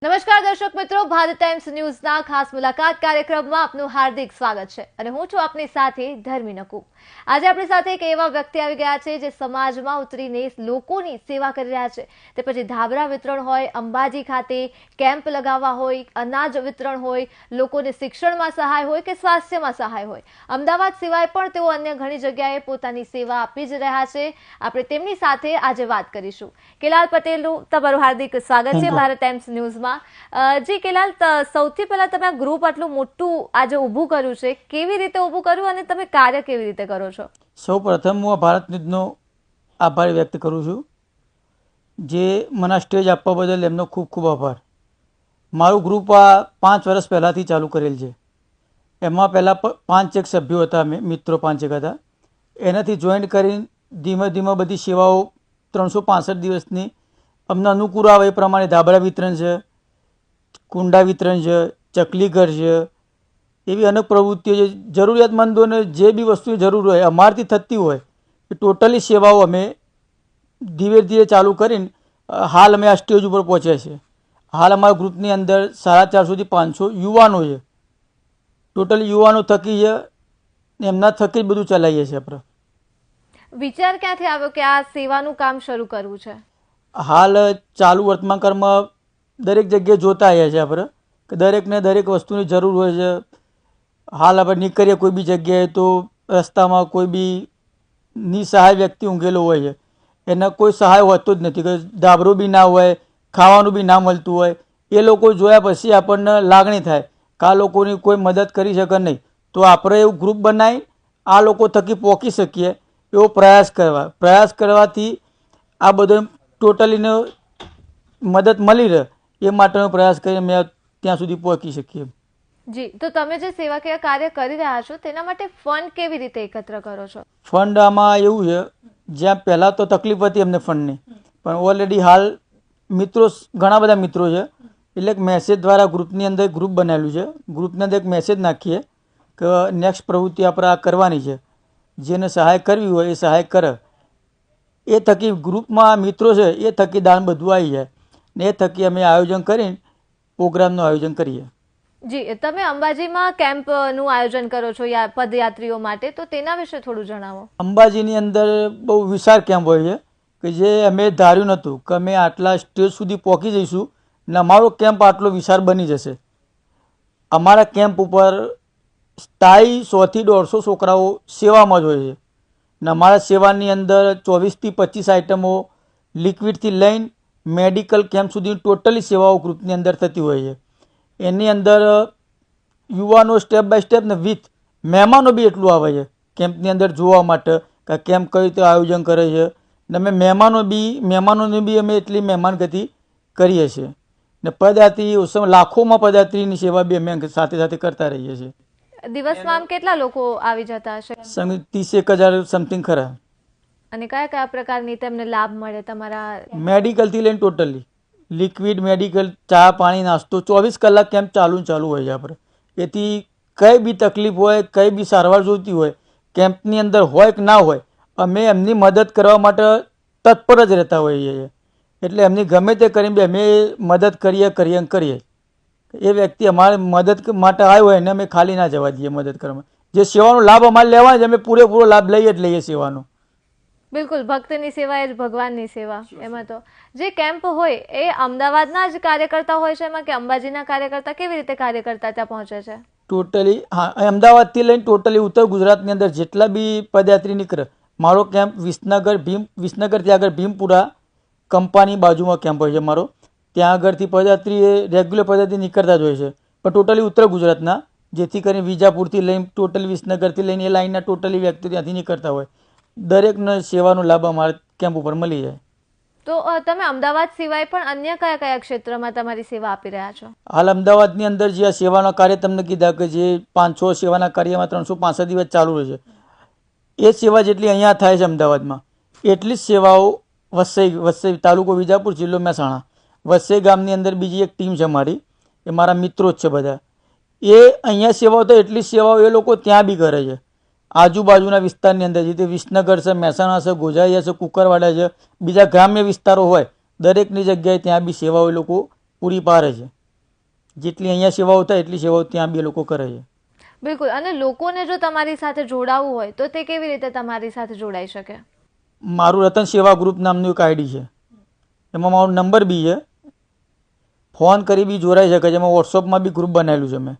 નમસ્કાર દર્શક મિત્રો, ભારત ટાઈમ્સ ન્યૂઝના ખાસ મુલાકાત કાર્યક્રમમાં આપનું હાર્દિક સ્વાગત છે અને હું છું આપની સાથે ધર્મી નકુ। આજે આપણી સાથે એક એવા વ્યક્તિ આવી ગયા છે જે સમાજમાં ઉતરીને લોકોની સેવા કરી રહ્યા છે। તે પછી ધાબળા વિતરણ હોય, અંબાજી ખાતે કેમ્પ લગાવવા હોય, અનાજ વિતરણ હોય, લોકોને શિક્ષણમાં સહાય હોય કે સ્વાસ્થ્યમાં સહાય હોય, અમદાવાદ સિવાય પણ તેઓ અન્ય ઘણી જગ્યાએ પોતાની સેવા આપી જ રહ્યા છે। આપણે તેમની સાથે આજે વાત કરીશું। કેલાલ પટેલનું તમારું હાર્દિક સ્વાગત છે ભારત ટાઈમ્સ ન્યૂઝમાં। જી કેલાલ, સૌથી પહેલા તમે આ ગ્રુપ આટલું મોટું આજે ઊભું કર્યું છે, કેવી રીતે ઊભું કર્યું અને તમે કાર્ય કેવી રીતે કરો છો? સૌપ્રથમ હું ભારત ન્યૂઝનો આભાર વ્યક્ત કરું છું, જે મને સ્ટેજ આપવા બદલ એમનો ખૂબ ખૂબ આભાર। મારું ગ્રુપ આ 5 વર્ષ પહેલાંથી ચાલુ કરેલ છે। એમાં પહેલાં 5 સભ્યો હતા, અમે મિત્રો 5 હતા। એનાથી જોઈન્ટ કરીને ધીમે ધીમે બધી સેવાઓ 365 દિવસની અમને અનુકૂળ આવે એ પ્રમાણે ધાબળા વિતરણ છે, કુંડા વિતરણ છે, ચકલી ઘર છે, એવી અનેક પ્રવૃત્તિઓ છે। જરૂરિયાતમંદોને જે બી વસ્તુની જરૂર હોય, અમારથી થતી હોય એ ટોટલી સેવાઓ અમે ધીરે ધીરે ચાલુ કરીને હાલ અમે આ સ્ટેજ ઉપર પહોંચ્યા છે। હાલ અમારા ગ્રુપની અંદર 450 થી 500 યુવાનો છે। ટોટલી યુવાનો થકી છે, એમના થકી જ બધું ચલાવીએ છીએ આપણે। વિચાર ક્યાંથી આવ્યો કે આ સેવાનું કામ શરૂ કરવું છે? હાલ ચાલુ વર્તમાન કાળમાં દરેક જગ્યાએ જોતા આવ્યા છે આપણે કે દરેકને દરેક વસ્તુની જરૂર હોય છે। હાલ આપણે નીકળીએ કોઈ બી જગ્યાએ તો રસ્તામાં કોઈ બી નિસહાય વ્યક્તિ ઊંઘેલો હોય છે, એને કોઈ સહાય હોતો જ નથી, કે ધાબળો બી ના હોય, ખાવાનું બી ના મળતું હોય। એ લોકો જોયા પછી આપણને લાગણી થાય કે આ લોકોની કોઈ મદદ કરી શકે નહીં, તો આપણે એવું ગ્રુપ બનાવી આ લોકો થકી પહોંચી શકીએ એવો પ્રયાસ કરવાથી આ બધો ટોટલીને મદદ મળી રહે એ માટેનો પ્રયાસ કરી અમે ત્યાં સુધી પહોંચી શકીએ। જી, તો તમે જે સેવાકીય કાર્ય કરી રહ્યા છો તેના માટે ફંડ કેવી રીતે એકત્ર કરો છો? ફંડ આમાં એવું છે, જ્યાં પહેલાં તો તકલીફ હતી અમને ફંડની, પણ ઓલરેડી હાલ મિત્રો ઘણા બધા મિત્રો છે, એટલે એક મેસેજ દ્વારા ગ્રુપની અંદર ગ્રુપ બનાવેલું છે। ગ્રુપની અંદર એક મેસેજ નાખીએ કે નેક્સ્ટ પ્રવૃત્તિ આપણે આ કરવાની છે, જેને સહાય કરવી હોય એ સહાય કરે। એ થકી ગ્રુપમાં મિત્રો છે એ થકી દાન બધું આવી જાય ને એ થકી અમે આયોજન કરીને પ્રોગ્રામનું આયોજન કરીએ। જી, તમે અંબાજીમાં કેમ્પનું આયોજન કરો છો પદયાત્રીઓ માટે, તો તેના વિશે થોડું જણાવો। અંબાજીની અંદર બહુ વિશાળ કેમ્પ હોય છે કે જે અમે ધાર્યું નહોતું કે અમે આટલા સ્ટેજ સુધી પહોંચી જઈશું ને અમારો કેમ્પ આટલો વિશાળ બની જશે। અમારા કેમ્પ ઉપર સ્થાયી 100 થી 150 છોકરાઓ સેવામાં જ હોય છે ને અમારા સેવાની અંદર 24 થી 25 આઇટમો લિક્વિડથી લઈને મેડિકલ કેમ્પ સુધી ટોટલી સેવાઓ ગ્રુપની અંદર થતી હોય છે। એની અંદર યુવાનો સ્ટેપ બાય સ્ટેપ ને વિથ મહેમાનો બી એટલું આવે છે કેમ્પની અંદર જોવા માટે કે કેમ્પ કઈ રીતે આયોજન કરે છે, ને અમે મહેમાનોને બી અમે એટલી મહેમાનગતિ કરીએ છીએ ને પદયાત્રી લાખોમાં પદયાત્રીની સેવા બી અમે સાથે સાથે કરતા રહીએ છીએ। દિવસમાં આમ કેટલા લોકો આવી જતા હશે? 30,000 સમથિંગ ખરા। અને કયા કયા પ્રકારની તેમને લાભ મળે તમારા? મેડિકલથી લઈને ટોટલી લિક્વિડ, મેડિકલ, ચા પાણી, નાસ્તો 24 કલાક કેમ્પ ચાલુ હોય છે આપણે। એથી કઈ બી તકલીફ હોય, કઈ બી સારવાર જોઈતી હોય, કેમ્પની અંદર હોય કે ના હોય, અમે એમની મદદ કરવા માટે તત્પર જ રહેતા હોઈએ છીએ। એટલે એમની ગમે તે કરીને બી અમે મદદ કરીએ। એ વ્યક્તિ અમારે મદદ માટે આવ્યો હોય એને અમે ખાલી ના જવા દઈએ મદદ કરવામાં। જે સેવાનો લાભ અમારે લેવાનો છે અમે પૂરેપૂરો લાભ લઈએ જ લઈએ સેવાનો। બિલકુલ, ભક્તની સેવા એ જ ભગવાનની સેવા। એમાં તો જે કેમ્પ હોય એ અમદાવાદના જ કાર્યકર્તા હોય છે એમાં, કે અંબાજીના કાર્યકર્તા કેવી રીતે કાર્યકર્તા ત્યાં પહોંચે છે? ટોટલી હા, અમદાવાદથી લઈને ટોટલી ઉત્તર ગુજરાતની અંદર જેટલા બી પદયાત્રી નીકળે, મારો કેમ્પ વિસનગરથી આગળ ભીમપુરા કંપાની બાજુમાં કેમ્પ હોય છે મારો। ત્યાં આગળથી પદયાત્રી રેગ્યુલર પદયાત્રી નીકળતા જ હોય છે, પણ ટોટલી ઉત્તર ગુજરાતના, જેથી કરીને વિજાપુરથી લઈને ટોટલી વિસનગરથી લઈને એ લાઈનના ટોટલી વ્યક્તિ ત્યાંથી નીકળતા હોય। દરેકને સેવાનો લાભ અમારા કેમ્પ ઉપર મળી જાય। તો તમે અમદાવાદ સિવાય પણ અન્ય કયા કયા ક્ષેત્રમાં તમારી સેવા આપી રહ્યા છો? હાલ અમદાવાદની અંદર જે આ સેવાના કાર્ય તમને કીધા કે જે 500 સેવાના કાર્યમાં 365 દિવસ ચાલુ રહે છે, એ સેવા જેટલી અહીંયા થાય છે અમદાવાદમાં, એટલી જ સેવાઓ વસઈ તાલુકો વિજાપુર, જિલ્લો મહેસાણા, વસઈ ગામની અંદર બીજી એક ટીમ છે મારી, એ મારા મિત્રો જ છે બધા। એ અહીંયા સેવાઓ તો એટલી સેવાઓ એ લોકો ત્યાં બી કરે છે। આજુબાજુના વિસ્તારની અંદર જે વિસનગર છે, મહેસાણા છે, ગોઝારિયા છે, કુકરવાડા છે, બીજા ગ્રામ્ય વિસ્તારો હોય, દરેકની જગ્યાએ ત્યાં બી સેવાઓ એ લોકો પૂરી પાડે છે. જેટલી અહીંયા સેવાઓ થાય એટલી સેવાઓ ત્યાં બી લોકો કરે છે. બિલકુલ. અને લોકોને જો તમારી સાથે જોડાવવું હોય તો તે કેવી રીતે તમારી સાથે જોડાઈ શકે? મારું રતન સેવા ગ્રુપ નામનું એક આઈડી છે, એમાં મારો નંબર બી છે, ફોન કરી બી જોડાઈ શકે છે. એમાં વોટ્સઅપમાં બી ગ્રુપ બનાવેલું છે મેં,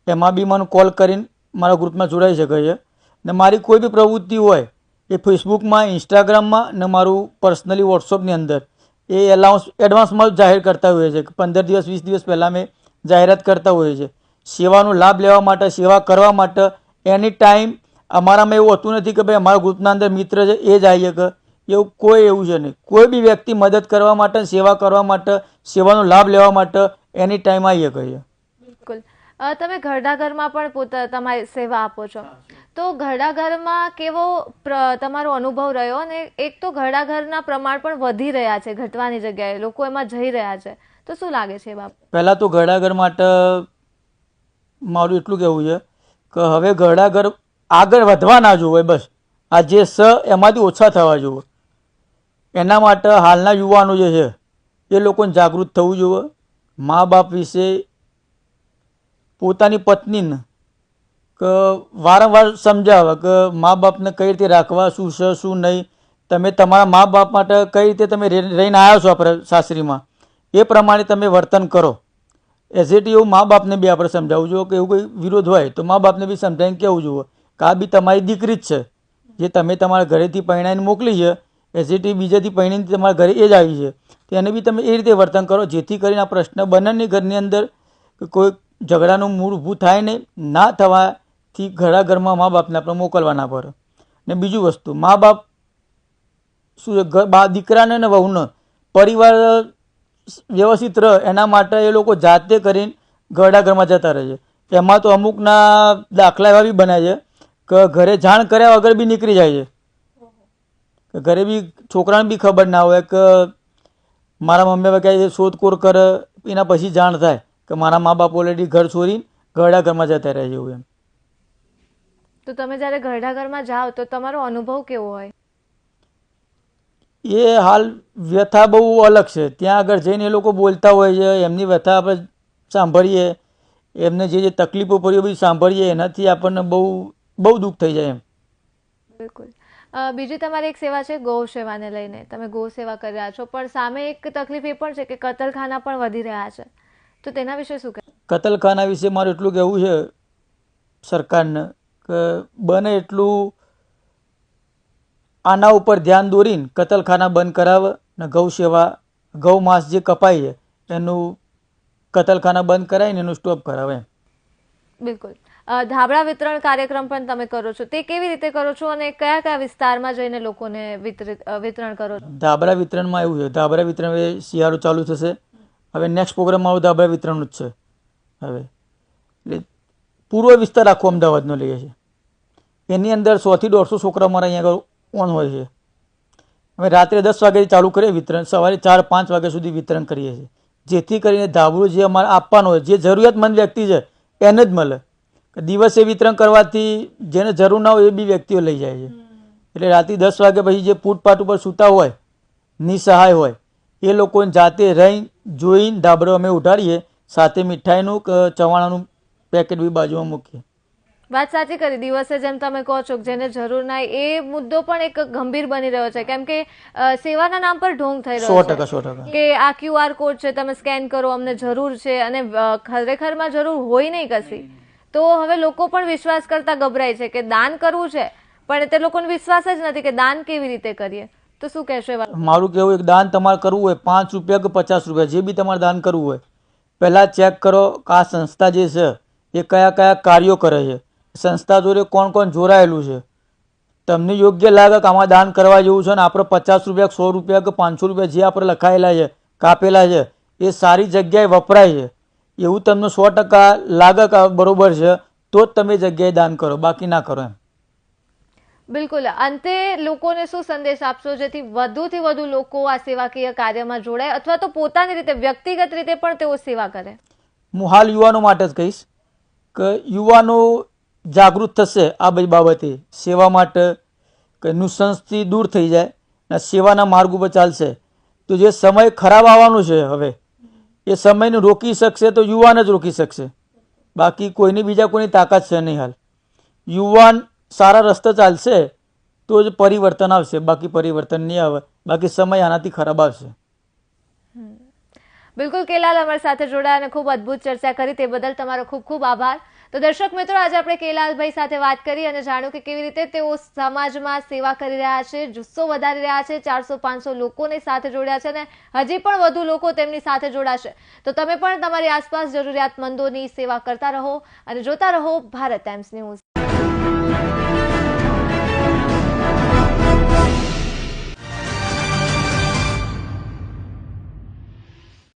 એમાં બી મને કોલ કરીને મારા ગ્રુપમાં જોડાઈ શકે છે. ને મારી કોઈ બી પ્રવૃત્તિ હોય એ ફેસબુકમાં, ઇન્સ્ટાગ્રામમાં ને મારું પર્સનલી વોટ્સઅપની અંદર એ એડવાન્સમાં જાહેર કરતા હોઈએ છે. 15 દિવસ 20 દિવસ પહેલાં મેં જાહેરાત કરતા હોઈએ છીએ. સેવાનો લાભ લેવા માટે, સેવા કરવા માટે એની ટાઈમ અમારામાં એવું હોતું નથી કે ભાઈ અમારા ગ્રુપના અંદર મિત્ર છે એ જ આવી શકે, એવું કોઈ એવું છે નહીં. કોઈ બી વ્યક્તિ મદદ કરવા માટે, સેવા કરવા માટે, સેવાનો લાભ લેવા માટે એની ટાઈમ આવી શકે છે. બિલકુલ. તમે ઘરડા ઘરમાં પણ તમારી સેવા આપો છો, તો ઘરડા ઘરમાં કેવો તમારો અનુભવ રહ્યો? અને એક તો ઘરડા ઘરના પ્રમાણ પણ વધી રહ્યા છે, ઘટવાની જગ્યાએ લોકો એમાં જઈ રહ્યા છે, તો શું લાગે છે એ બાબત? પહેલાં તો ઘરડા ઘર માટે મારું એટલું કહેવું છે કે હવે ઘરડા ઘર આગળ વધવા ના જોવે, બસ આ જે એમાંથી ઓછા થવા જોવે. એના માટે હાલના યુવાનો જે છે એ લોકોને જાગૃત થવું જોઈએ. મા બાપ વિશે પોતાની પત્નીને કે વારંવાર સમજાવે કે મા બાપને કઈ રીતે રાખવા, શું છે શું નહીં. તમે તમારા મા બાપ માટે કઈ રીતે તમે રહીને આવ્યા છો આપણે સાસરીમાં, એ પ્રમાણે તમે વર્તન કરો. એઝ ઇટ એવું મા બાપને બી આપણે સમજાવવું જોઈએ કે એવું કોઈ વિરોધ હોય તો મા બાપને બી સમજાવીને કહેવું જોઈએ કે આ બી તમારી દીકરી જ છે, જે તમે તમારા ઘરેથી પરણાઈને મોકલી છે, એઝ ઇટ બીજેથી પરણીને તમારા ઘરે એ જ આવી છે, તો એને બી તમે એ રીતે વર્તન કરો જેથી કરીને આ પ્રશ્ન બંનેની ઘરની અંદર કોઈ ઝઘડાનું મૂળ ઊભું થાય નહીં. ના થવાથી ઘણા ઘરમાં મા બાપને આપણે મોકલવા ના પડે. ને બીજું વસ્તુ, મા બાપ શું છે, દીકરાને ને વહુને પરિવાર વ્યવસ્થિત રહે એના માટે એ લોકો જાતે કરીને ઘરડા ઘરમાં જતા રહે છે. એમાં તો અમુકના દાખલા એવા બી બને છે કે ઘરે જાણ કર્યા વગર બી નીકળી જાય છે. ઘરે બી છોકરાને બી ખબર ના હોય કે મારા મમ્મી પપ્પા શોધખોળ કરે, એના પછી જાણ થાય કે મારા મા બાપ ઓલરેડી ઘર છોડીને ઘરડા ઘરમાં જતા રહે છે. એવું એમ. તો તમે જ્યારે ઘરડા ઘરમાં જાઓ તો તમારો અનુભવ કેવો હોય? એ હાલ વ્યથા બહુ અલગ છે. ત્યાં આગળ જઈને એ લોકો બોલતા હોય છે, એમની વ્યથા આપણે સાંભળીએ, એમને જે તકલીફો પડી બધી સાંભળીએ, એનાથી આપણને બહુ બહુ દુઃખ થઈ જાય એમ. બિલકુલ. બીજી તમારી એક સેવા છે ગૌ સેવાને લઈને, તમે ગૌ સેવા કરી રહ્યા છો, પણ સામે એક તકલીફ એ પણ છે કે કતલખાના પણ વધી રહ્યા છે, તો તેના વિશે શું કહે? કતલખાના વિશે મારું એટલું કહેવું છે સરકારને કે બને એટલું આના ઉપર ધ્યાન દોરીને કતલખાના બંધ કરાવે ને ગૌ સેવા, ગૌ માંસ જે કપાય છે એનું કતલખાના બંધ કરાવીને એનું સ્ટોપ કરાવે. બિલકુલ. ધાબળા વિતરણ કાર્યક્રમ પણ તમે કરો છો, તે કેવી રીતે કરો છો અને કયા કયા વિસ્તારમાં જઈને લોકોને વિતરણ કરો છો? ધાબળા વિતરણમાં એવું છે, ધાબળા વિતરણ હવે શિયાળો ચાલુ થશે, હવે નેક્સ્ટ પ્રોગ્રામ મારું ધાબળા વિતરણનું જ છે. હવે એટલે પૂર્વ વિસ્તાર આખો અમદાવાદનો લઈએ છીએ, એની અંદર 100 થી 150 છોકરા મારા અહીંયા આગળ ઓન હોય છે. અમે રાત્રે 10 વાગ્યાથી ચાલુ કરીએ વિતરણ, સવારે 4-5 વાગ્યા સુધી વિતરણ કરીએ છીએ, જેથી કરીને ધાબળું જે અમારે આપવાનું હોય, જે જરૂરિયાતમંદ વ્યક્તિ છે એને જ મળે. દિવસે વિતરણ કરવાથી જેને જરૂર ના હોય એ બી વ્યક્તિઓ લઈ જાય છે. એટલે રાત્રે 10 વાગ્યા પછી જે ફૂટપાથ ઉપર સૂતા હોય, નિસહાય હોય, એ લોકોને જાતે રહીને જોઈને ધાબળો અમે ઉઠાડીએ, સાથે મીઠાઈનું ચવાણાનું પેકેટ બી બાજુમાં મૂકીએ. વાત સાચી કરી. દિવસે જેમ તમે કહો છો જેને જરૂર ના, એ મુદ્દો પણ એક ગંભીર બની રહ્યો છે, કેમ કે સેવાના નામ પર ઢોંગ થઈ રહ્યો છે. 100% કે આ QR કોડ છે, તમે સ્કેન કરો, અમને જરૂર છે, અને ખરેખરમાં જરૂર હોય નહીં કશી. તો હવે લોકો પણ વિશ્વાસ કરતા ગભરાય છે કે દાન કરવું છે, પણ તે લોકોને વિશ્વાસ જ નથી કે દાન કેવી રીતે કરીએ. તો શું કહેશો? મારું કહેવું, એક દાન તમારે કરવું હોય, 5 રૂપિયા કે 50 રૂપિયા જે બી તમારે દાન કરવું હોય, પહેલાં ચેક કરો કે આ સંસ્થા જે છે એ કયા કયા કાર્યો કરે છે, સંસ્થા જોડે કોણ કોણ જોડાયેલું છે. તમને યોગ્ય લાગે કે આમાં દાન કરવા જેવું છે ને આપણે 50 રૂપિયા, 100 રૂપિયા કે 500 રૂપિયા જે આપણે લખાયેલા છે, કાપેલા છે, એ સારી જગ્યાએ વપરાય છે, એવું તમને 100% લાગે કે બરોબર છે, તો જ તમે જગ્યાએ દાન કરો, બાકી ના કરો એમ. બિલકુલ. અંતે લોકોને શું સંદેશ આપશો જેથી વધુથી વધુ લોકો આ સેવાકીય કાર્યમાં જોડાય, અથવા તો પોતાની રીતે વ્યક્તિગત રીતે પણ તેઓ સેવા કરે? હું હાલ યુવાનો માટે જ કહીશ કે યુવાનો જાગૃત થશે આ બધી બાબતે, સેવા માટે કે નુસંસથી દૂર થઈ જાય અને સેવાના માર્ગ ઉપર ચાલશે, તો જે સમય ખરાબ આવવાનું છે હવે એ સમયને રોકી શકશે તો યુવાન જ રોકી શકશે, બાકી કોઈની બીજા કોઈની તાકાત છે નહીં. હાલ યુવાન સારા રસ્તે ચાલશે તો જ પરિવર્તન આવશે, બાકી પરિવર્તન નહીં આવે, બાકી સમય આનાથી ખરાબ આવશે. બિલકુલ કેલાલ અમારી સાથે જોડાયા અને ખૂબ અદ્ભુત ચર્ચા કરી, તે બદલ તમારો ખૂબ ખૂબ આભાર. તો દર્શક મિત્રો, આજે આપણે કેલાલભાઈ સાથે વાત કરી અને જાણ્યું કે કેવી રીતે તેઓ સમાજમાં સેવા કરી રહ્યા છે, જુસ્સો વધારી રહ્યા છે, 400-500 લોકોની સાથે જોડ્યા છે અને હજી પણ વધુ લોકો તેમની સાથે જોડાશે. તો તમે પણ તમારી આસપાસ જરૂરિયાતમંદોની સેવા કરતા રહો અને જોતા રહો ભારત ટાઈમ્સ ન્યૂઝ.